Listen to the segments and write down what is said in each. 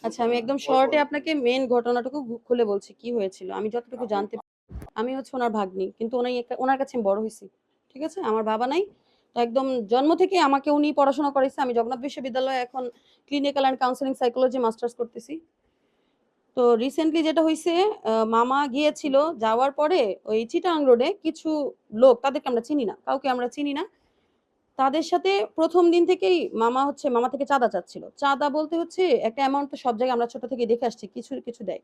আচ্ছা, আমি একদম শর্টে আপনাকে মেইন ঘটনাটুকু খুলে বলছি কি হয়েছিল। আমি যতটুকু জানতে আমি হচ্ছে ওনার ভাগ্নি। কিন্তু ওনার কাছে আমি বড় হইছি। ঠিক আছে? আমার বাবা নাই। তো একদম জন্ম থেকেই আমাকে উনি পড়াশোনা করাইছে। আমি জগন্নাথ বিশ্ববিদ্যালয়ে এখন clinical and counselling psychology masters করতেছি। তো রিসেন্টলি যেটা হইছে, মামা গিয়েছিল, যাওয়ার পরে ওই চিটাগাং রোডে কিছু লোক, তাদেরকে আমরা চিনি না। কাউকে আমরা চিনি না। তাদের সাথে ১ম দিন থেকেই মামা থেকে চাঁদা চাচ্ছিল। চাঁদা বলতে হচ্ছে একটা অ্যামাউন্ট, তো সব জায়গায় আমরা ছোট থেকেই দেখে আসছি। কিছু দেয়।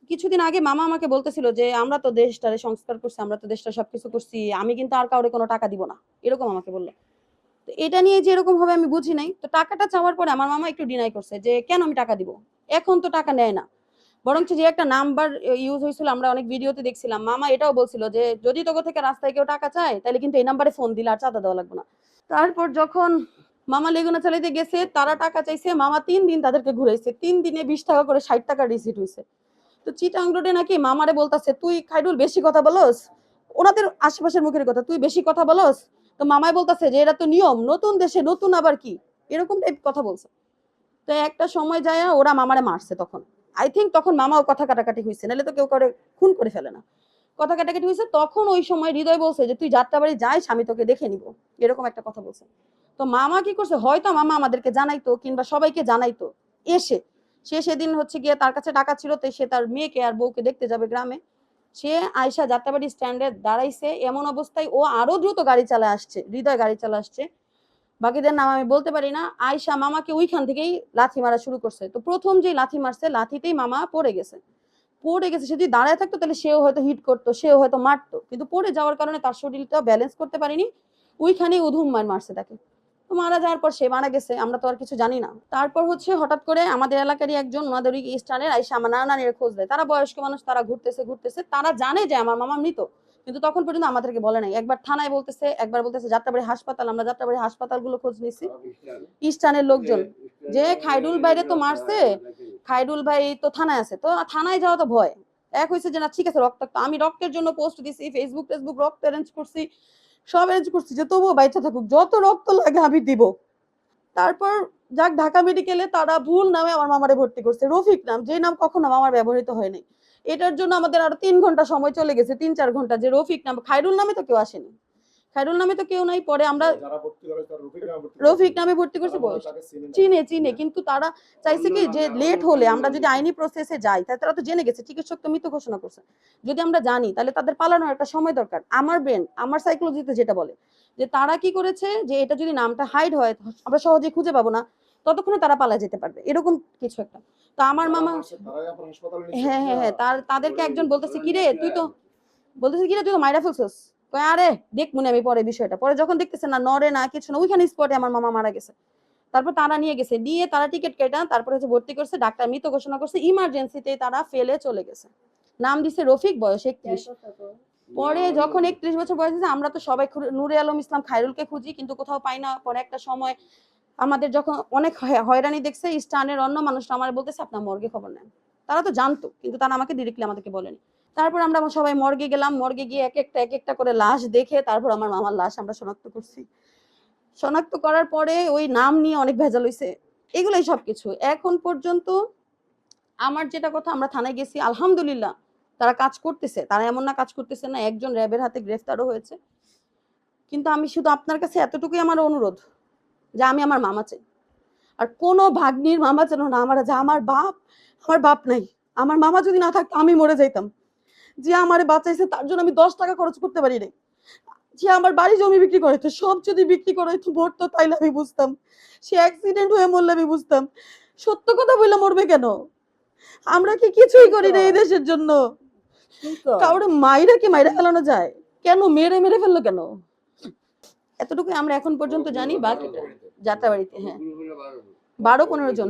কিছুদিন আগে মামা আমাকে বলতেছিল যে, "আমরা তো দেশটারে সংস্কার করছি, আমরা তো দেশটা সবকিছু করছি। আমি কিন্তু আর কাউরে কোনো টাকা দিব না।" এরকম আমাকে বলল। তো এটা নিয়ে যে এরকম হবে আমি বুঝি নাই। তো টাকাটা চাওয়ার পরে আমার মামা একটু ডিনাই করছে যে, "কেন আমি টাকা দিব? এখন তো টাকা নেয় না।" বরঞ্চ যে একটা নাম্বার ইউজ হয়েছিল, আমরা অনেক ভিডিওতে দেখছিলাম। মামা এটাও বলছিল যে, "যদি তোকে থেকে রাস্তায় কেউ টাকা চায়, তাহলে কিন্তু এই নাম্বারে ফোন দিলে আর চাঁদা দেওয়া লাগবে না।" তারপর যখন মামা লেগুনা চালাইতে গেছে, তারা টাকা চাইছে, মামা ৩ দিন তাদেরকে ঘুরাইছে। ৩ দিনে ২০ টাকা করে ৬০ টাকার রিসিট হইছে। তো চিটাং রোডে নাকি মামারে বলতাছে, "তুই খাইরুল বেশি কথা বলস?" ওনাদের আশেপাশের মুখের কথা, "তুই বেশি কথা বলস?" তো মামাই বলতাছে যে, "এটা তো নিয়ম, নতুন দেশে নতুন আবার কি?" এরকম টাইপ কথা বলছে। তো একটা সময় যায়া ওরা মামারে মারছে তখন। আই থিংক তখন মামাও কথা কাটাকাটি হইছে। নাহলে তো কেউ কাউরে খুন করে ফেলে না। কথা কাটাকাটি হইছে, তখন ওই সময় হৃদয় বলছে যে, "তুই যাত্রাবাড়ি যাইস, আমি তোকে দেখে নিব।" এরকম একটা কথা বলছে। তো মামা কি করছে? হয়তো মামা আমাদেরকে জানাইতো কিংবা সবাইকে জানাইতো। এসে সে সেদিন হচ্ছে গিয়ে তার কাছে টাকা ছিল, তাই সে তার মেয়েকে আর বউকে দেখতে যাবে গ্রামে। সে আইসা যাত্রাবাড়ি স্ট্যান্ডে দাঁড়াইছে। এমন অবস্থায় ও আরো দ্রুত গাড়ি চালায় আসছে। হৃদয় গাড়ি চালায় আসছে। বাকিদের নাম আমি বলতে পারি না। আয়শা মামাকে ওইখান থেকেই লাথি মারা শুরু করছে। তো ১ম যেই লাথি মারছে, লাথিতেই মামা পড়ে গেছে। পড়ে গেছে। সে যদি দাঁড়ায় থাকতো তাহলে সেও হয়তো হিট করতো, সেও হয়তো মারতো। কিন্তু পড়ে যাওয়ার কারণে তার শরীরটা ব্যালেন্স করতে পারেনি। ওইখানেই উধুম মার মারছে তাকে। তো মারা যাওয়ার পর সে মারা গেছে। আমরা তো আর কিছু জানি না। তারপর হচ্ছে হঠাৎ করে আমাদের এলাকারই একজন, ওনাদের ওই স্থানের আইসা আমার নানা-নানির খোঁজ দেয়। তারা বয়স্ক মানুষ, তারা ঘুরতেছে। তারা জানে যে আমার মামা মৃত। কিন্তু তখন পর্যন্ত আমাদেরকে বলে নাই। একবার থানায় বলতেছে, একবার বলতেছে যাত্রাবাড়ি হাসপাতাল। আমরা যাত্রাবাড়ি হাসপাতালগুলো খোঁজ নিছি। ইস্টার্নের লোকজন যে খাইরুল ভাইরে তো মারছে, খাইরুল ভাই তো থানায় আছে। তো থানায় যাওয়া তো ভয়। এক হইছে যে না ঠিক আছে, রক্তাক্ত। আমি রক্তের জন্য পোস্ট দিছি, ফেসবুক রক্ত এরেঞ্জ করছি। সব এরেঞ্জ করছি যে তবুও বাইচা থাকুক। যত রক্ত লাগে আমি দিব। তারপর যাক ঢাকা মেডিকেলে তারা ভুল নামে আমার মামারে ভর্তি করছে। রফিক নাম, যে নাম কখনো মামার ব্যবহৃত হয় নাই। এটার জন্য আমাদের আরো ৩ ঘন্টা সময় চলে গেছে, ৩-৪ ঘন্টা, যে রফিক নাম। খাইরুল নামে তো কেউ আসেনি। খাইরুল নামে তো কেউ নাই। পরে আমরা রফিক নামে ভর্তি করছি। বয়স চিনে, কিন্তু তারা চাইছে কি যে লেট হলে আমরা যদি আইনি প্রসেসে যাই, তাহলে তারা তো জেনে গেছে, চিকিৎসক তো মৃত ঘোষণা করছে। যদি আমরা জানি তাহলে তাদের পালানোর একটা সময় দরকার। আমার ব্রেন, আমার সাইকোলজিতে যেটা বলে যে তারা কি করেছে, যে এটা যদি নামটা হাইড হয়, আমরা সহজে খুঁজে পাবো না, ততক্ষণে তারা পালা যেতে পারবে, এরকম কিছু একটা। তো আমার মামা, হ্যাঁ, তাদেরকে একজন বলতেছে, "কিরে তুই তো মাইরা ফেলছস?" কয়, "আরে দেখ মনে আমি পরে বিষয়টা।" পরে যখন দেখতেছে না নড়ে না কিছু না, ওইখানে স্পটে আমার মামা মারা গেছে। তারপর তারা নিয়ে গেছে, নিয়ে তারা টিকিট কেটে তারপর হচ্ছে ভর্তি করছে, ডাক্তার মৃত ঘোষণা করছে। ইমার্জেন্সিতে তারা ফেলে চলে গেছে। নাম দিছে রফিক, বয়স ৩১। পরে যখন ৩১ বছর বয়স হয়েছে, আমরা তো সবাই নূরে আলম ইসলাম খায়রুলকে খুঁজি, কিন্তু কোথাও পাই না। পরে একটা সময় আমাদের যখন অনেক হয়রানি দেখছে, স্টানের অন্য মানুষরা আমার বলতেছে, "আপনার মর্গে খবর নেন।" তারা তো জানতো, কিন্তু তারা আমাকে ডিরেক্টলি আমাদেরকে বলেনি। তারপর আমরা সবাই মর্গে গেলাম। মর্গে গিয়ে এক একটা করে লাশ দেখে তারপর আমার মামার লাশ আমরা শনাক্ত করছি। শনাক্ত করার পরে ওই নাম নিয়ে অনেক ভেজাল হইছে। এগুলাই সবকিছু। এখন পর্যন্ত আমার যেটা কথা, আমরা থানায় গেছি, আলহামদুলিল্লাহ তারা কাজ করতেছে। তারা এমন না কাজ করতেছে না। একজন র‍্যাবের হাতে গ্রেফতারও হয়েছে। কিন্তু আমি শুধু আপনার কাছে এতটুকুই আমার অনুরোধ, যে আমি আমার মামা চাই। আর কোনো ভাগ্নির মামা যেন না মারা যায়। আমার বাপ নাই। আমার মামা যদি না থাকতো আমি মরে যাইতাম। যে আমারে বাঁচাইছে তার জন্য আমি ১০ টাকা খরচ করতে পারি নাই। যে আমার বাড়ি জমি বিক্রি করাইতো, সব যদি বিক্রি করাইতো মরতো, তাইলে আমি বুঝতাম। সে অ্যাক্সিডেন্ট হয়ে মরলে আমি বুঝতাম। সত্য কথা বইলা মরবে কেন? আমরা কি কিছুই করি না এই দেশের জন্য? কাউরে মাইরা কি মাইরা ফেলানো যায়? কেন মেরে ফেললো কেন? এতটুকুই আমরা এখন পর্যন্ত জানি। বাকিটা যাত্রাবাড়িতে, হ্যাঁ, ১২-১৫ জন।